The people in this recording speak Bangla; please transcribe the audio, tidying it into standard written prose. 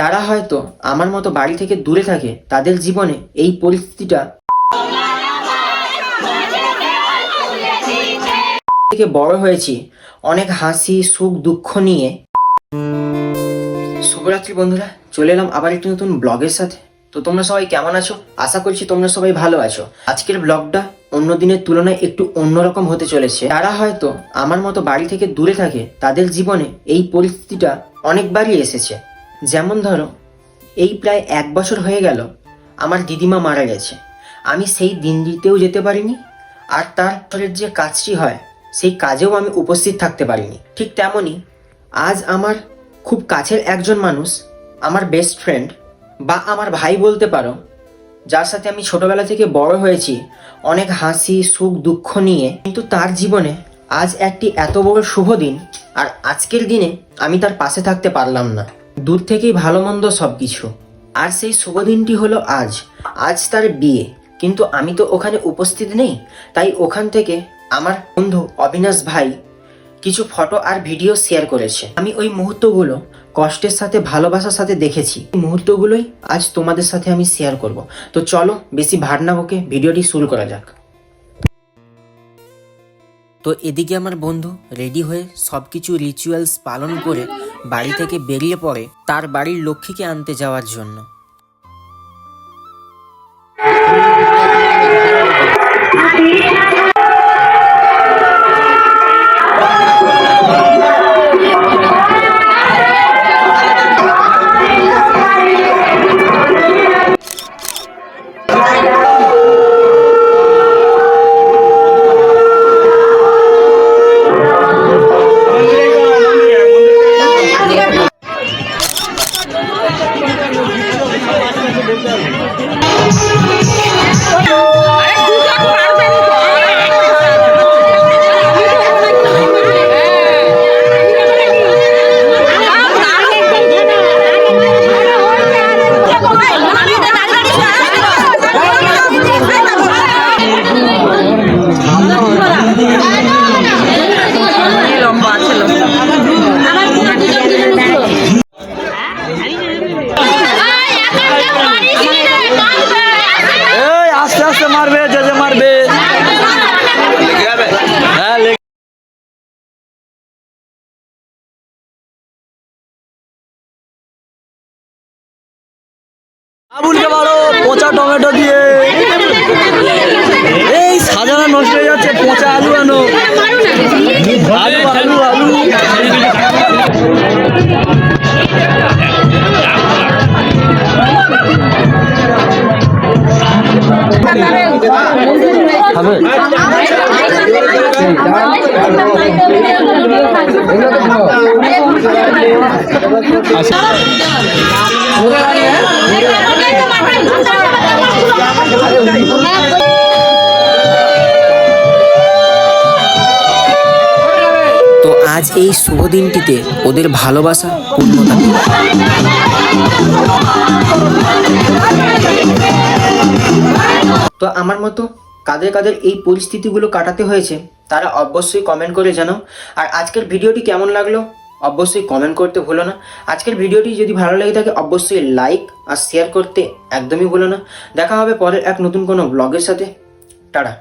যারা হয়তো আমার মতো বাড়ি থেকে দূরে থাকে তাদের জীবনে এই পরিস্থিতিটা থেকে বড় হয়েছি অনেক হাসি সুখ দুঃখ নিয়ে। শুভরাত্রি বন্ধুরা, চলে এলাম আবার একটি নতুন ব্লগের সাথে। তো তোমরা সবাই কেমন আছো? আশা করছি তোমরা সবাই ভালো আছো। আজকের ব্লগটা অন্য দিনের তুলনায় একটু অন্যরকম হতে চলেছে। যারা হয়তো আমার মতো বাড়ি থেকে দূরে থাকে তাদের জীবনে এই পরিস্থিতিটা অনেকবারই এসেছে। যেমন ধরো, এই প্রায় 1 বছর হয়ে গেল আমার দিদিমা মারা গেছে। আমি সেই দিনটিতেও যেতে পারিনি, আর তারপরের যে কাজটি হয় সেই কাজেও আমি উপস্থিত থাকতে পারিনি। ঠিক তেমনই আজ আমার খুব কাছের একজন মানুষ, আমার বেস্ট ফ্রেন্ড বা আমার ভাই বলতে পারো, যার সাথে আমি ছোটবেলা থেকে বড় হয়েছি অনেক হাসি সুখ দুঃখ নিয়ে, কিন্তু তার জীবনে আজ একটি এত বড় শুভ দিন, আর আজকের দিনে আমি তার পাশে থাকতে পারলাম না। দূর থেকেই ভালো মন্দ সব কিছু। আর সেই শুভ দিনটি হলো আজ তার বিয়ে, কিন্তু আমি তো ওখানে উপস্থিত নেই। তাই ওখান থেকে আমার বন্ধু অবিনাশ ভাই কিছু ফটো আর ভিডিও শেয়ার করেছে। আমি ওই মুহূর্তগুলো কষ্টের সাথে ভালোবাসার সাথে দেখেছি। এই মুহূর্তগুলোই আজ তোমাদের সাথে আমি শেয়ার করব। তো চলো বেশি ভার না বকে ভিডিওটি শুরু করা যাক। তো এদিকে আমার বন্ধু রেডি হয়ে সবকিছু রিচুয়ালস পালন করে বাড়ি থেকে বেরিয়ে পড়ে তার বাড়ির লক্ষ্মীকে আনতে যাওয়ার জন্য। আবুলকে মারো পচা টমেটো দিয়ে। এই সাজানো নষ্ট হয়ে যাচ্ছে, পচা আলু আনো। আলু আলু আলু তো আজ এই শুভ দিনটিতে ওদের ভালোবাসা পূর্ণতা পেল। তো আমার মতো কাদের কাদের এই পরিস্থিতিগুলো কাটাতে হয়েছে তারা অবশ্যই কমেন্ট করে জানাও। আর আজকের ভিডিওটি কেমন লাগলো অবশ্যই কমেন্ট করতে ভুলো না। আজকের ভিডিওটি যদি ভালো লেগে থাকে অবশ্যই লাইক আর শেয়ার করতে একদমই ভুলো না। দেখা হবে পরের এক নতুন কোনো ব্লগের সাথে। টাটা।